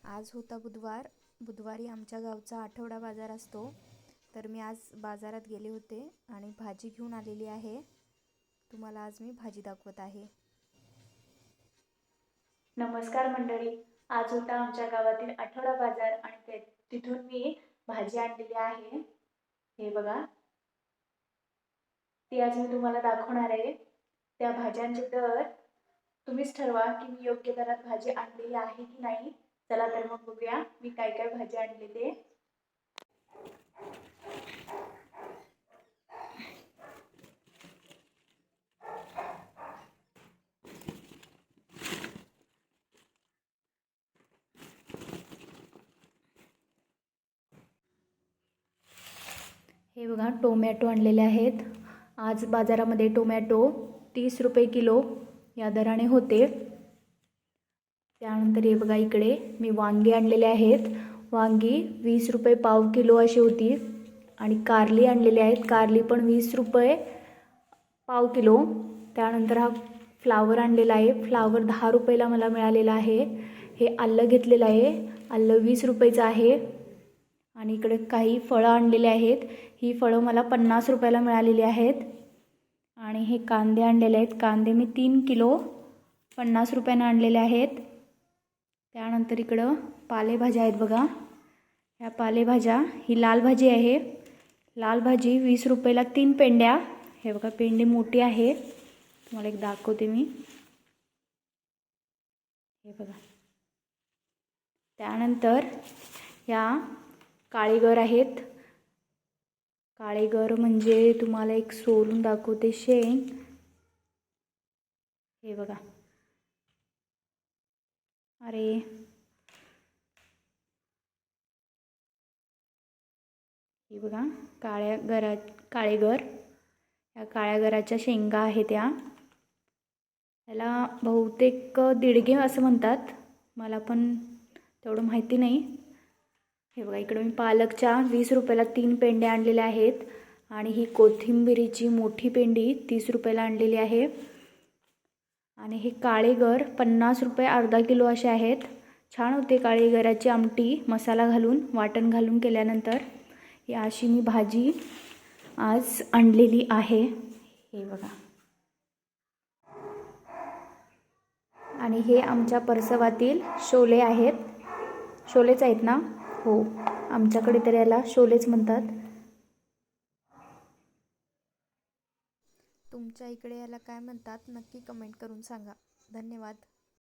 आज होता बुधवार. बुधवारी आमच्या गावचा आठवडा बाजार असतो. तर मी आज बाजारात गेले होते आणि भाजी घेऊन आलेली आहे. तुम्हाला आज मी भाजी दाखवत आहे. नमस्कार मंडळी. आज होता आमच्या गावातील आठवडा बाजार आणि तिथून मी भाजी आणलेली आहे. हे बघा, ती आज मी तुम्हाला दाखवणार आहे. त्या भाज्यांचे दर तुम्हीच ठरवा की मी योग्य दरात भाजी आणलेली आहे की नाही. चला तर मग बघूया मी काय काय भाजी आणली ते. हे बघा, टोमॅटो आणलेले आहेत. आज बाजारामध्ये टोमॅटो 30 रुपये किलो या दराने होते. त्यानंतर हे बघा, इकडे मी वांगी आणलेले आहेत. वांगी 20 रुपये पाव किलो अशी होती. आणि कारली आणलेली आहेत. कारली पण 20 रुपये पाव किलो. त्यानंतर हा फ्लावर आणलेला आहे. फ्लावर 10 रुपयाला मला मिळालेला आहे. हे आलं घेतलेलं आहे. आलं 20 रुपयाचं आहे. आणि इकडे काही फळं आणलेली आहेत. ही फळं मला 50 रुपयाला मिळालेली आहेत. आणि हे कांदे आणलेले आहेत. कांदे मी 3 किलो 50 रुपयानं आणलेले आहेत. त्यानंतर इकडं पालेभाज्या आहेत बघा. ह्या पालेभाज्या, ही लाल भाजी आहे. लाल भाजी 20 रुपयाला 3 पेंड्या. हे बघा, पेंडी मोठी आहे. तुम्हाला एक दाखवते मी. हे बघा. त्यानंतर या काळीगर आहेत. काळीगर म्हणजे तुम्हाला एक सोलून दाखवते, शेंग. हे बघा. अरे, हे बघा, काळेगर. या काळ्या गराच्या शेंगा आहेत. याला बहुतेक दिडगे असं म्हणतात. मला पण तेवढं माहिती नाही. हे बघा, इकडे मी पालकच्या 20 रुपयाला 3 पेंड्या आणलेल्या आहेत. आणि ही कोथिंबिरीची मोठी पेंडी 30 रुपयाला आणलेली आहे. आणि हे काळेगर 50 रुपये अर्धा किलो असे आहेत. छान होते काळेगराची आमटी, मसाला घालून, वाटण घालून केल्यानंतर. ही अशी मी भाजी आज आणलेली आहे. हे बघा. आणि हे आमच्या परसवातील शोले आहेत. शोलेच आहेत ना? हो, आमच्याकडे तर याला शोलेच म्हणतात. तुमच्या इकडे याला काय म्हणतात नक्की कमेंट करून सांगा. धन्यवाद.